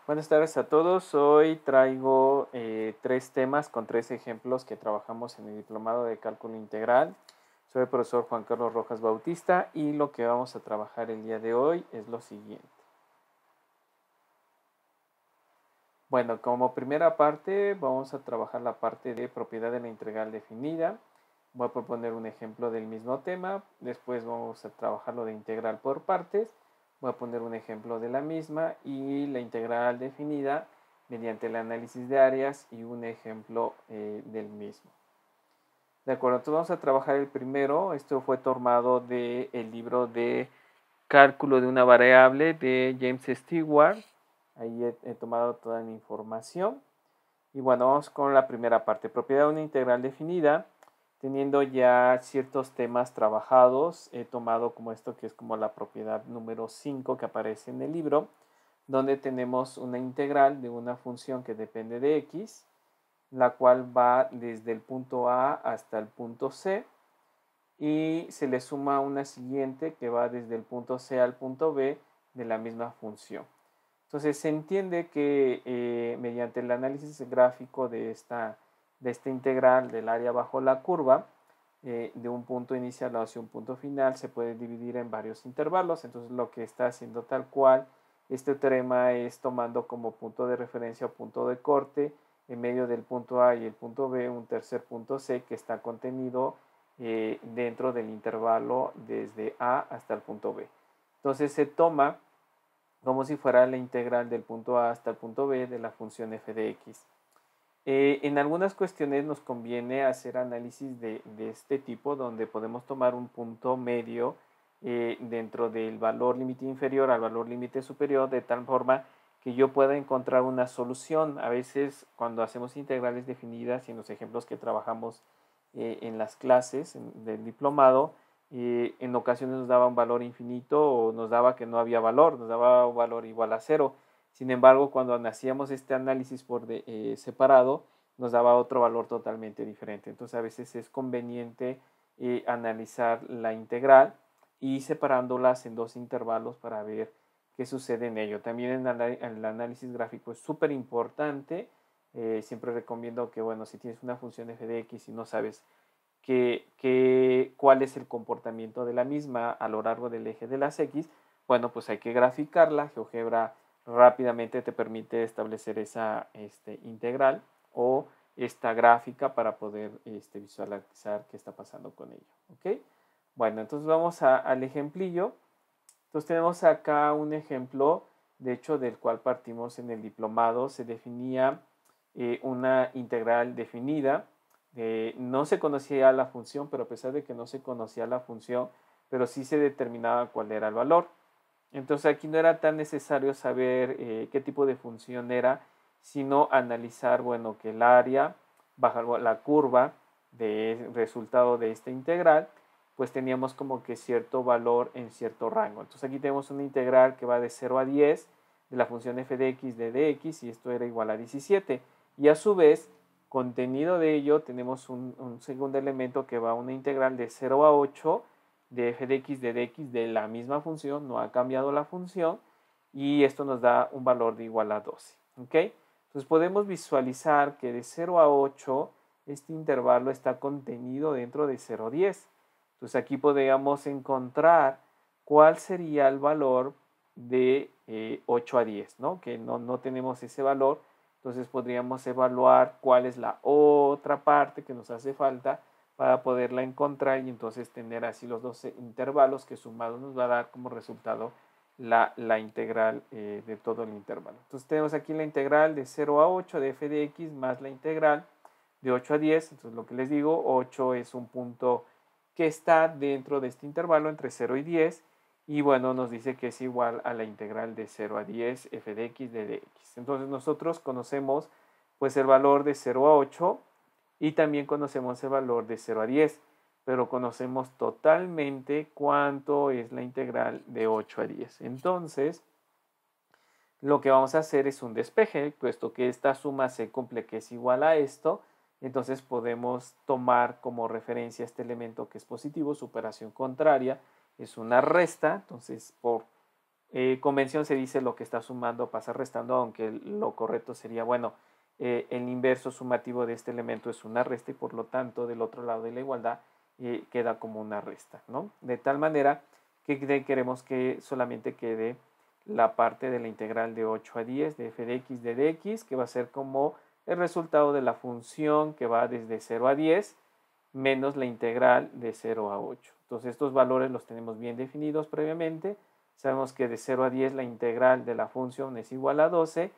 Buenas tardes a todos. Hoy traigo tres temas con tres ejemplos que trabajamos en el Diplomado de Cálculo Integral. Soy el profesor Juan Carlos Rojas Bautista y lo que vamos a trabajar el día de hoy es lo siguiente. Bueno, como primera parte vamos a trabajar la parte de propiedad de la integral definida. Voy a proponer un ejemplo del mismo tema. Después vamos a trabajar lo de integral por partes. Voy a poner un ejemplo de la misma y la integral definida mediante el análisis de áreas y un ejemplo del mismo. De acuerdo, entonces vamos a trabajar el primero. Esto fue tomado del libro de Cálculo de una variable de James Stewart. Ahí he tomado toda la información. Y bueno, vamos con la primera parte. Propiedad de una integral definida. Teniendo ya ciertos temas trabajados, he tomado como esto que es como la propiedad número 5 que aparece en el libro, donde tenemos una integral de una función que depende de x, la cual va desde el punto A hasta el punto C, y se le suma una siguiente que va desde el punto C al punto B de la misma función. Entonces se entiende que mediante el análisis gráfico de esta integral del área bajo la curva, de un punto inicial hacia un punto final, se puede dividir en varios intervalos. Entonces lo que está haciendo tal cual este teorema es tomando como punto de referencia o punto de corte en medio del punto A y el punto B un tercer punto C que está contenido dentro del intervalo desde A hasta el punto B. Entonces se toma como si fuera la integral del punto A hasta el punto B de la función f de x. En algunas cuestiones nos conviene hacer análisis de este tipo, donde podemos tomar un punto medio dentro del valor límite inferior al valor límite superior, de tal forma que yo pueda encontrar una solución. A veces cuando hacemos integrales definidas y en los ejemplos que trabajamos en las clases del diplomado, en ocasiones nos daba un valor infinito o nos daba que no había valor, nos daba un valor igual a cero. Sin embargo, cuando hacíamos este análisis por separado, nos daba otro valor totalmente diferente. Entonces, a veces es conveniente analizar la integral y separándolas en dos intervalos para ver qué sucede en ello. También el análisis gráfico es súper importante. Siempre recomiendo que, bueno, si tienes una función f de x y no sabes cuál es el comportamiento de la misma a lo largo del eje de las x, bueno, pues hay que graficarla. GeoGebra rápidamente te permite establecer esa integral o esta gráfica para poder visualizar qué está pasando con ello. ¿Ok? Bueno, entonces vamos al ejemplillo. Entonces tenemos acá un ejemplo, de hecho, del cual partimos en el diplomado. Se definía una integral definida. No se conocía la función, pero a pesar de que no se conocía la función, pero sí se determinaba cuál era el valor. Entonces aquí no era tan necesario saber qué tipo de función era, sino analizar, bueno, que el área bajo la curva de resultado de esta integral, pues teníamos como que cierto valor en cierto rango. Entonces aquí tenemos una integral que va de 0 a 10 de la función f de x de dx y esto era igual a 17. Y a su vez, contenido de ello, tenemos un segundo elemento que va a una integral de 0 a 8 de f de x de dx de la misma función, no ha cambiado la función, y esto nos da un valor de igual a 12. ¿Ok? Entonces podemos visualizar que de 0 a 8 este intervalo está contenido dentro de 0 a 10. Entonces aquí podríamos encontrar cuál sería el valor de 8 a 10, ¿no? Que no tenemos ese valor, entonces podríamos evaluar cuál es la otra parte que nos hace falta para poderla encontrar y entonces tener así los dos intervalos que sumados nos va a dar como resultado la integral de todo el intervalo. Entonces tenemos aquí la integral de 0 a 8 de f de x más la integral de 8 a 10. Entonces lo que les digo, 8 es un punto que está dentro de este intervalo entre 0 y 10 y bueno, nos dice que es igual a la integral de 0 a 10 f de x de dx. Entonces nosotros conocemos pues el valor de 0 a 8 y también conocemos el valor de 0 a 10, pero conocemos totalmente cuánto es la integral de 8 a 10. Entonces, lo que vamos a hacer es un despeje, puesto que esta suma se cumple que es igual a esto, entonces podemos tomar como referencia este elemento que es positivo, su operación contraria es una resta, entonces por convención se dice lo que está sumando pasa restando, aunque lo correcto sería, bueno, el inverso sumativo de este elemento es una resta y por lo tanto del otro lado de la igualdad queda como una resta, ¿no? De tal manera que queremos que solamente quede la parte de la integral de 8 a 10 de f de x de dx, que va a ser como el resultado de la función que va desde 0 a 10 menos la integral de 0 a 8. Entonces estos valores los tenemos bien definidos previamente. Sabemos que de 0 a 10 la integral de la función es igual a 12,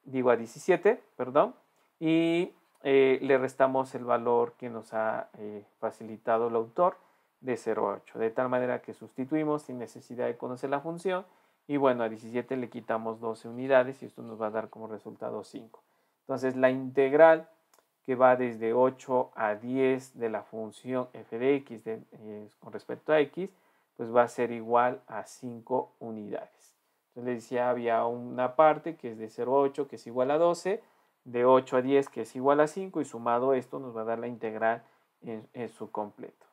digo a 17, perdón, y le restamos el valor que nos ha facilitado el autor de 0 a 8, de tal manera que sustituimos sin necesidad de conocer la función y bueno, a 17 le quitamos 12 unidades y esto nos va a dar como resultado 5. Entonces la integral que va desde 8 a 10 de la función f de x con respecto a x, pues va a ser igual a 5 unidades. Entonces les decía, había una parte que es de 0 a 8, que es igual a 12, de 8 a 10, que es igual a 5, y sumado esto nos va a dar la integral en su completo.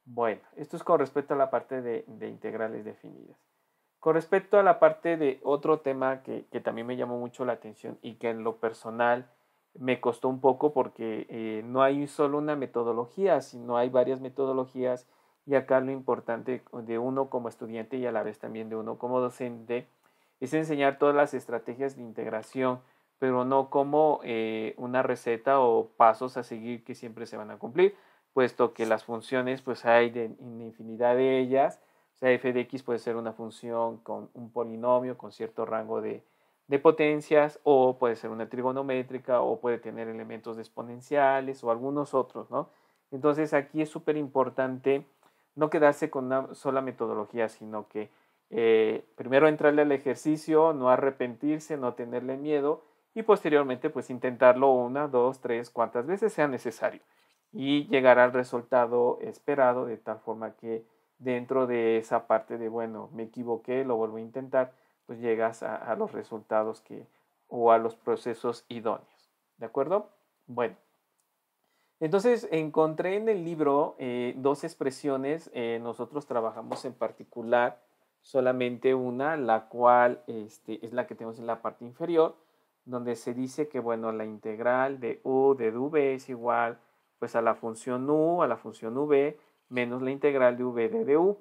Bueno, esto es con respecto a la parte de integrales definidas. Con respecto a la parte de otro tema que también me llamó mucho la atención y que en lo personal me costó un poco porque no hay solo una metodología, sino hay varias metodologías y acá lo importante de uno como estudiante y a la vez también de uno como docente es enseñar todas las estrategias de integración, pero no como una receta o pasos a seguir que siempre se van a cumplir, puesto que las funciones pues hay una infinidad de ellas. O sea, f de x puede ser una función con un polinomio con cierto rango de potencias, o puede ser una trigonométrica, o puede tener elementos exponenciales o algunos otros, ¿no? Entonces aquí es súper importante no quedarse con una sola metodología, sino que primero entrarle al ejercicio, no arrepentirse, no tenerle miedo y posteriormente pues intentarlo una, dos, tres, cuantas veces sea necesario y llegar al resultado esperado de tal forma que dentro de esa parte de, bueno, me equivoqué, lo vuelvo a intentar, pues llegas a los resultados o a los procesos idóneos. ¿De acuerdo? Bueno, entonces encontré en el libro dos expresiones. Nosotros trabajamos en particular solamente una, la cual es la que tenemos en la parte inferior, donde se dice que, bueno, la integral de u de dv es igual pues a la función u, a la función v, menos la integral de v de du.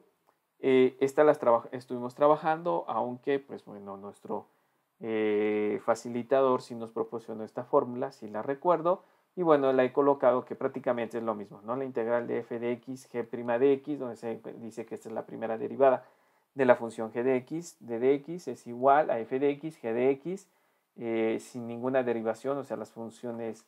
Esta estuvimos trabajando, aunque, pues bueno, nuestro facilitador sí nos proporcionó esta fórmula, sí la recuerdo, y bueno, la he colocado que prácticamente es lo mismo, ¿no? La integral de f de x, g' de x, donde se dice que esta es la primera derivada de la función g de x, de dx, es igual a f de x, g de x, sin ninguna derivación, o sea, las funciones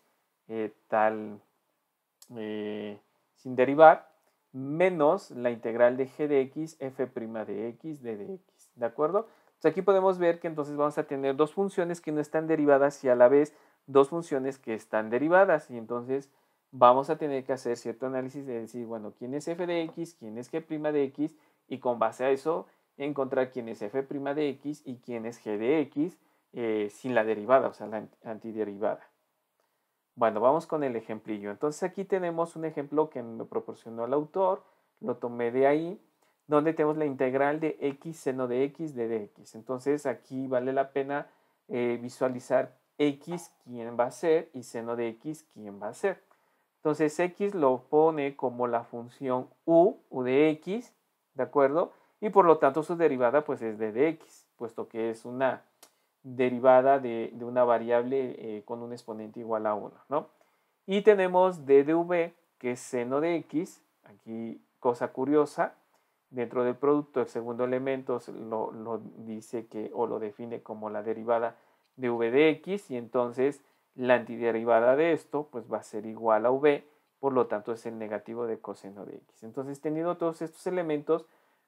sin derivar, menos la integral de g de x, f' de x, de dx, ¿de acuerdo? Entonces aquí podemos ver que entonces vamos a tener dos funciones que no están derivadas y a la vez dos funciones que están derivadas, y entonces vamos a tener que hacer cierto análisis de decir, bueno, ¿quién es f de x? ¿Quién es g' de x? Y con base a eso encontrar quién es f' de x y quién es g de x sin la derivada, o sea, la antiderivada. Bueno, vamos con el ejemplillo. Entonces aquí tenemos un ejemplo que me proporcionó el autor, lo tomé de ahí, donde tenemos la integral de x seno de x de dx. Entonces aquí vale la pena visualizar x quién va a ser y seno de x quién va a ser. Entonces x lo pone como la función u de x, ¿de acuerdo? Y por lo tanto su derivada pues es de dx, puesto que es una derivada de una variable con un exponente igual a 1, ¿no? Y tenemos d de v, que es seno de x, aquí cosa curiosa, dentro del producto el segundo elemento lo dice que, o lo define como la derivada de v de x, y entonces la antiderivada de esto pues va a ser igual a v, por lo tanto es el negativo de coseno de x. Entonces, teniendo todos estos elementos,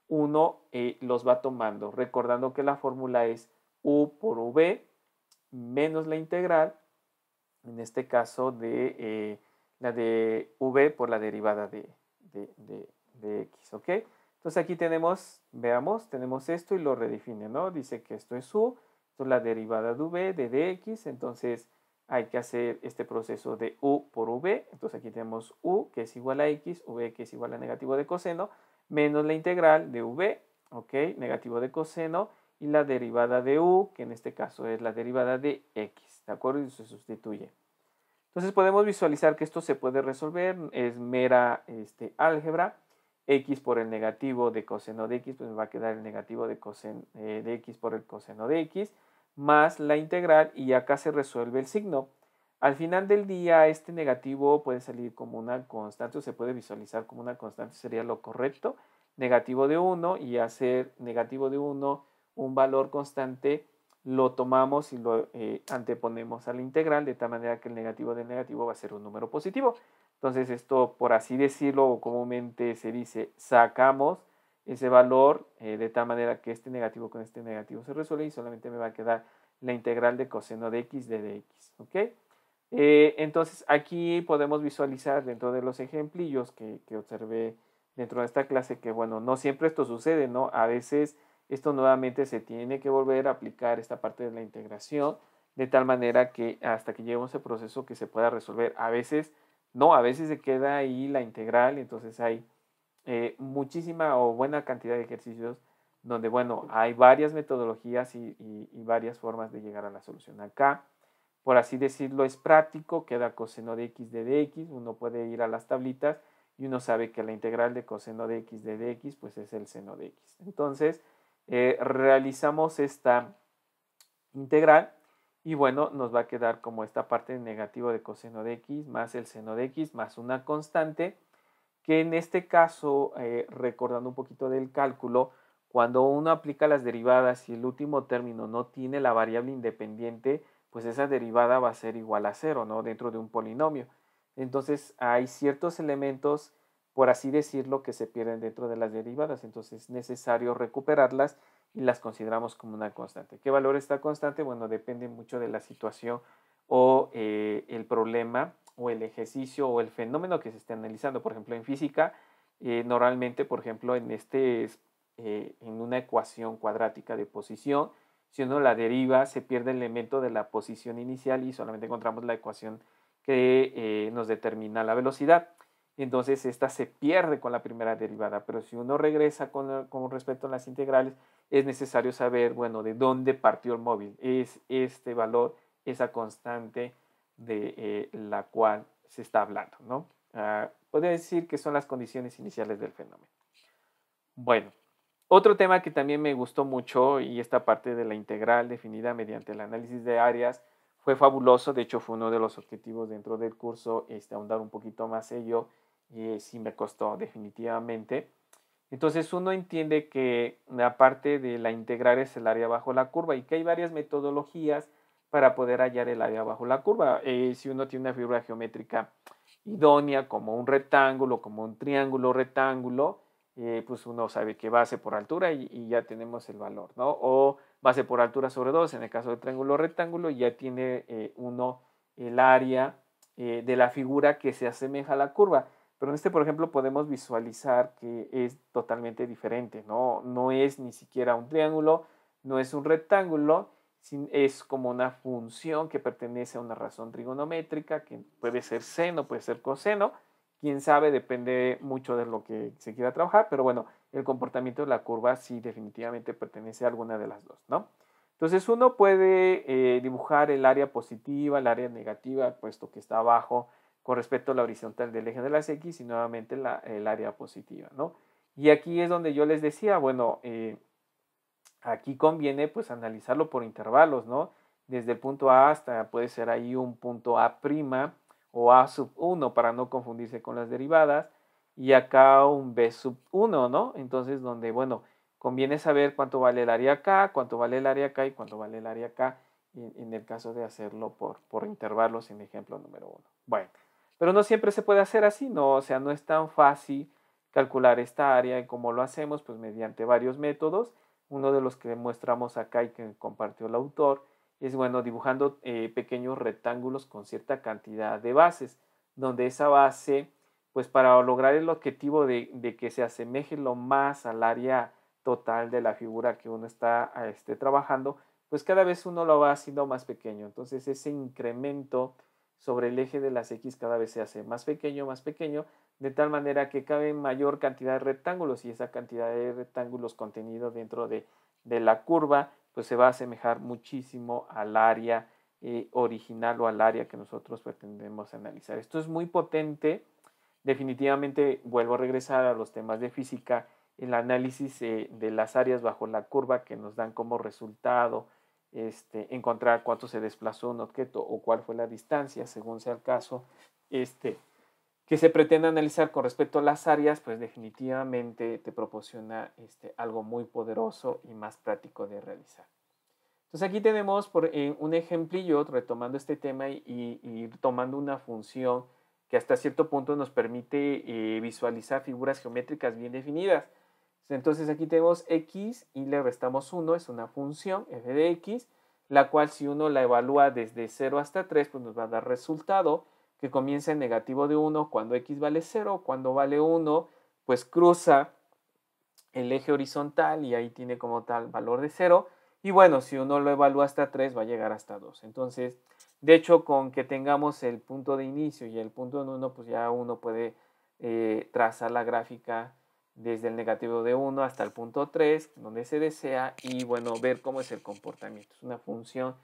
uno los va tomando, recordando que la fórmula es u por v menos la integral, en este caso de la de v por la derivada de x, ¿ok? Entonces aquí tenemos, veamos, tenemos esto y lo redefine, ¿no? Dice que esto es u, esto es la derivada de v de dx, entonces hay que hacer este proceso de u por v, entonces aquí tenemos u que es igual a x, v que es igual a negativo de coseno, menos la integral de v ¿ok? Negativo de coseno, y la derivada de u, que en este caso es la derivada de x, ¿de acuerdo? Y se sustituye. Entonces podemos visualizar que esto se puede resolver, es mera álgebra. X por el negativo de coseno de x, pues me va a quedar el negativo de x por el coseno de x, más la integral, y acá se resuelve el signo. Al final del día, este negativo puede salir como una constante, o se puede visualizar como una constante, sería lo correcto, negativo de 1, y hacer negativo de 1 un valor constante, lo tomamos y lo anteponemos a la integral, de tal manera que el negativo del negativo va a ser un número positivo. Entonces esto, por así decirlo, comúnmente se dice, sacamos ese valor de tal manera que este negativo con este negativo se resuelve y solamente me va a quedar la integral de coseno de x de dx, ¿ok? Entonces aquí podemos visualizar dentro de los ejemplillos que observé dentro de esta clase que, bueno, no siempre esto sucede, ¿no? A veces esto nuevamente se tiene que volver a aplicar esta parte de la integración de tal manera que hasta que lleguemos a ese proceso que se pueda resolver. A veces no, a veces se queda ahí la integral, entonces hay muchísima o buena cantidad de ejercicios donde, bueno, hay varias metodologías y varias formas de llegar a la solución. Acá, por así decirlo, es práctico, queda coseno de x de dx, uno puede ir a las tablitas y uno sabe que la integral de coseno de x de dx pues es el seno de x. Entonces, realizamos esta integral y bueno, nos va a quedar como esta parte negativo de coseno de x más el seno de x más una constante, que en este caso, recordando un poquito del cálculo, cuando uno aplica las derivadas y el último término no tiene la variable independiente, pues esa derivada va a ser igual a cero, ¿no? Dentro de un polinomio. Entonces hay ciertos elementos, por así decirlo, que se pierden dentro de las derivadas, entonces es necesario recuperarlas y las consideramos como una constante. ¿Qué valor está constante? Bueno, depende mucho de la situación o el problema o el ejercicio o el fenómeno que se esté analizando. Por ejemplo, en física, normalmente, por ejemplo, en una ecuación cuadrática de posición, si uno la deriva, se pierde el elemento de la posición inicial y solamente encontramos la ecuación que nos determina la velocidad. Entonces, esta se pierde con la primera derivada, pero si uno regresa con respecto a las integrales, es necesario saber, bueno, de dónde partió el móvil. Es este valor, esa constante de la cual se está hablando, ¿no? Podría decir que son las condiciones iniciales del fenómeno. Bueno, otro tema que también me gustó mucho y esta parte de la integral definida mediante el análisis de áreas fue fabuloso. De hecho, fue uno de los objetivos dentro del curso, ahondar un poquito más ello, y sí me costó definitivamente. Entonces uno entiende que la parte de la integral es el área bajo la curva y que hay varias metodologías para poder hallar el área bajo la curva. Si uno tiene una figura geométrica idónea como un rectángulo, como un triángulo rectángulo, pues uno sabe que base por altura y ya tenemos el valor, ¿no? O base por altura sobre 2, en el caso del triángulo rectángulo, ya tiene uno el área de la figura que se asemeja a la curva. Pero en este, por ejemplo, podemos visualizar que es totalmente diferente, ¿no? No es ni siquiera un triángulo, no es un rectángulo, es como una función que pertenece a una razón trigonométrica, que puede ser seno, puede ser coseno, quién sabe, depende mucho de lo que se quiera trabajar, pero bueno, el comportamiento de la curva sí definitivamente pertenece a alguna de las dos, ¿no? Entonces uno puede dibujar el área positiva, el área negativa, puesto que está abajo con respecto a la horizontal del eje de las X y nuevamente el área positiva, ¿no? Y aquí es donde yo les decía, bueno, aquí conviene pues analizarlo por intervalos, ¿no? Desde el punto A hasta puede ser ahí un punto A' o A sub 1 para no confundirse con las derivadas y acá un B sub 1, ¿no? Entonces donde, bueno, conviene saber cuánto vale el área acá, cuánto vale el área acá y cuánto vale el área acá en el caso de hacerlo por intervalos en ejemplo número 1. Bueno, pero no siempre se puede hacer así, ¿no? O sea, no es tan fácil calcular esta área y cómo lo hacemos, pues mediante varios métodos. Uno de los que mostramos acá y que compartió el autor es, bueno, dibujando pequeños rectángulos con cierta cantidad de bases, donde esa base, pues para lograr el objetivo de que se asemeje lo más al área total de la figura que uno está trabajando, pues cada vez uno lo va haciendo más pequeño. Entonces ese incremento sobre el eje de las X cada vez se hace más pequeño, de tal manera que cabe mayor cantidad de rectángulos y esa cantidad de rectángulos contenidos dentro de la curva pues se va a asemejar muchísimo al área original o al área que nosotros pretendemos analizar. Esto es muy potente. Definitivamente vuelvo a regresar a los temas de física, el análisis de las áreas bajo la curva que nos dan como resultado encontrar cuánto se desplazó un objeto o cuál fue la distancia, según sea el caso, que se pretende analizar con respecto a las áreas, pues definitivamente te proporciona algo muy poderoso y más práctico de realizar. Entonces aquí tenemos un ejemplillo retomando este tema y tomando una función que hasta cierto punto nos permite visualizar figuras geométricas bien definidas. Entonces aquí tenemos x y le restamos 1, es una función f de x, la cual si uno la evalúa desde 0 hasta 3, pues nos va a dar resultado que comienza en negativo de 1 cuando x vale 0, cuando vale 1, pues cruza el eje horizontal y ahí tiene como tal valor de 0. Y bueno, si uno lo evalúa hasta 3, va a llegar hasta 2. Entonces, de hecho, con que tengamos el punto de inicio y el punto en 1, pues ya uno puede trazar la gráfica desde el negativo de 1 hasta el punto 3, donde se desea, y bueno, ver cómo es el comportamiento. Es una función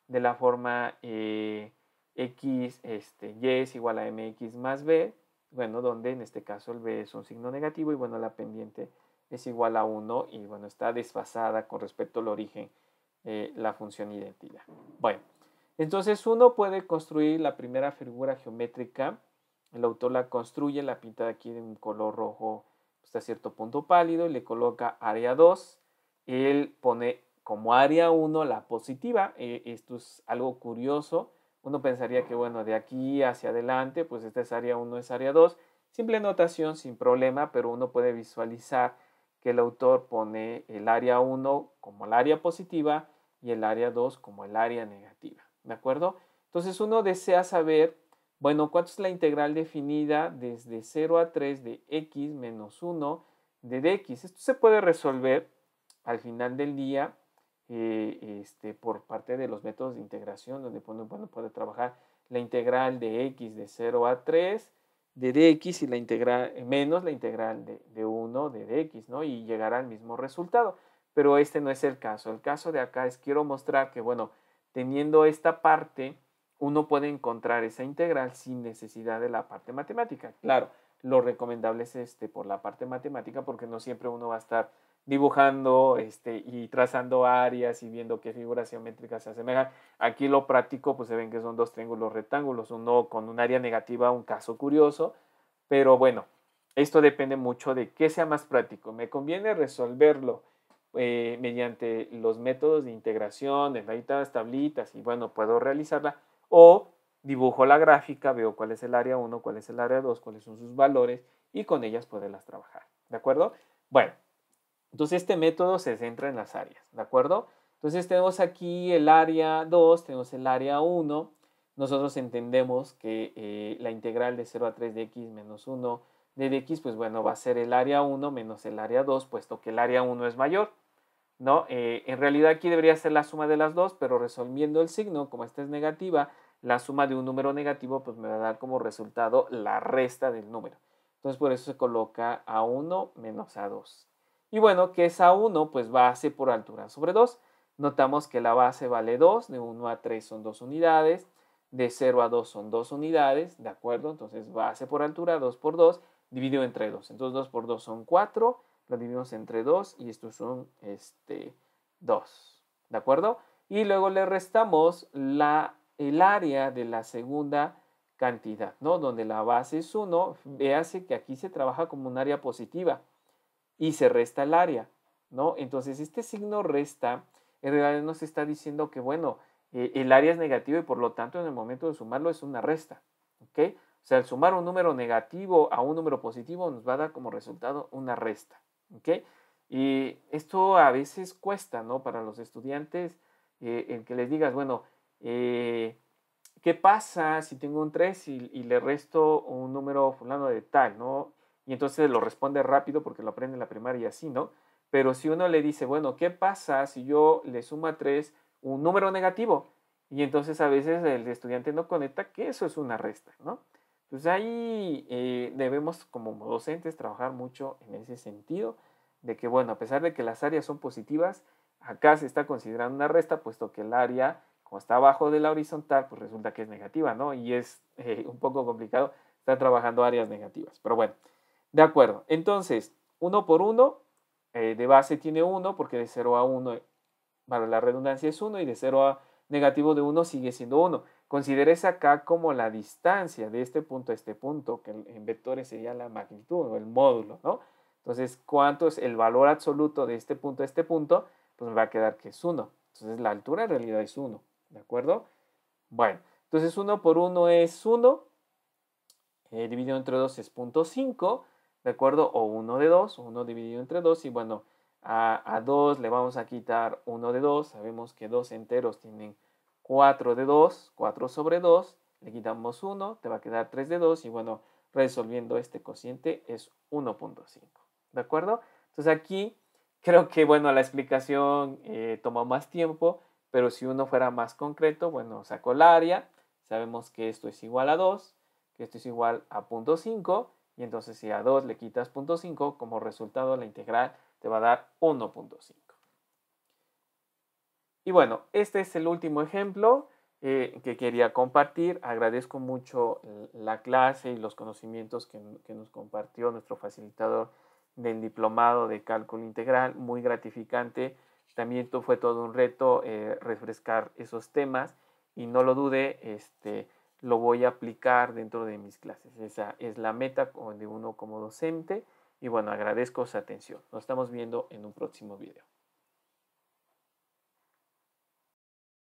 de la forma x, y es igual a mx más b, bueno, donde en este caso el b es un signo negativo y bueno, la pendiente es igual a 1 y bueno, está desfasada con respecto al origen la función identidad. Bueno, entonces uno puede construir la primera figura geométrica. El autor la construye, la pinta aquí de un color rojo hasta cierto punto pálido y le coloca área 2. Él pone como área 1 la positiva. Esto es algo curioso. Uno pensaría que bueno, de aquí hacia adelante, pues esta es área 1, es área 2. Simple notación, sin problema, pero uno puede visualizar que el autor pone el área 1 como el área positiva y el área 2 como el área negativa. ¿De acuerdo? Entonces uno desea saber, bueno, ¿cuánto es la integral definida desde 0 a 3 de x menos 1 de dx? Esto se puede resolver al final del día por parte de los métodos de integración, donde uno puede trabajar la integral de x de 0 a 3 de dx y la integral menos la integral de 1 de dx, ¿no? Y llegar al mismo resultado. Pero este no es el caso. El caso de acá es quiero mostrar que, bueno, teniendo esta parte, uno puede encontrar esa integral sin necesidad de la parte matemática. Claro, lo recomendable es por la parte matemática porque no siempre uno va a estar dibujando y trazando áreas y viendo qué figuras geométricas se asemejan. Aquí lo práctico, pues se ven que son dos triángulos rectángulos, uno con un área negativa, un caso curioso, pero bueno, esto depende mucho de qué sea más práctico. Me conviene resolverlo mediante los métodos de integración, de las tablitas y bueno, puedo realizarla o dibujo la gráfica, veo cuál es el área 1, cuál es el área 2, cuáles son sus valores y con ellas poderlas trabajar, ¿de acuerdo? Bueno, entonces este método se centra en las áreas, ¿de acuerdo? Entonces tenemos aquí el área 2, tenemos el área 1. Nosotros entendemos que la integral de 0 a 3 de x menos 1 de dx, pues bueno, va a ser el área 1 menos el área 2, puesto que el área 1 es mayor, ¿no? En realidad aquí debería ser la suma de las dos, pero resolviendo el signo, como esta es negativa, la suma de un número negativo, pues me va a dar como resultado la resta del número. Entonces por eso se coloca A1 menos A2. Y bueno, ¿qué es A1? Pues base por altura sobre 2. Notamos que la base vale 2, de 1 a 3 son 2 unidades, de 0 a 2 son 2 unidades, ¿de acuerdo? Entonces base por altura, 2 por 2, dividido entre 2. Entonces 2 por 2 son 4, lo dividimos entre 2 y estos son 2, ¿de acuerdo? Y luego le restamos el área de la segunda cantidad, ¿no? Donde la base es 1, véase que aquí se trabaja como un área positiva y se resta el área, ¿no? Entonces este signo resta en realidad nos está diciendo que, bueno, el área es negativo y por lo tanto en el momento de sumarlo es una resta, ¿ok? O sea, al sumar un número negativo a un número positivo nos va a dar como resultado una resta, ¿ok? Y esto a veces cuesta, ¿no? Para los estudiantes, el que les digas, bueno, ¿qué pasa si tengo un 3 y le resto un número fulano de tal, ¿no? Y entonces lo responde rápido porque lo aprende en la primaria y así, ¿no? Pero si uno le dice, bueno, ¿qué pasa si yo le sumo a 3 un número negativo? Y entonces a veces el estudiante no conecta que eso es una resta, ¿no? Pues ahí debemos como docentes trabajar mucho en ese sentido, de que bueno, a pesar de que las áreas son positivas, acá se está considerando una resta, puesto que el área, como está abajo de la horizontal, pues resulta que es negativa, ¿no? Y es un poco complicado estar trabajando áreas negativas. Pero bueno, de acuerdo. Entonces, 1 por 1, de base tiene 1, porque de 0 a 1, para la redundancia es 1, y de 0 a negativo de 1 sigue siendo 1. Consideres acá como la distancia de este punto a este punto, que en vectores sería la magnitud o el módulo, ¿no? Entonces, ¿cuánto es el valor absoluto de este punto a este punto? Pues me va a quedar que es 1. Entonces, la altura en realidad es 1, ¿de acuerdo? Bueno, entonces 1 por 1 es 1, dividido entre 2 es 0.5, ¿de acuerdo? O 1 de 2, 1 dividido entre 2, y bueno, a 2 le vamos a quitar 1 de 2, sabemos que 2 enteros tienen 4 de 2, 4 sobre 2, le quitamos 1, te va a quedar 3 de 2, y bueno, resolviendo este cociente es 1.5, ¿de acuerdo? Entonces aquí creo que, bueno, la explicación toma más tiempo, pero si uno fuera más concreto, bueno, saco el área, sabemos que esto es igual a 2, que esto es igual a 0.5, y entonces si a 2 le quitas 0.5, como resultado la integral te va a dar 1.5. Y bueno, este es el último ejemplo que quería compartir. Agradezco mucho la clase y los conocimientos que nos compartió nuestro facilitador del diplomado de cálculo integral, muy gratificante. También fue todo un reto refrescar esos temas, y no lo dude, lo voy a aplicar dentro de mis clases. Esa es la meta de uno como docente, y bueno, agradezco su atención. Nos estamos viendo en un próximo video.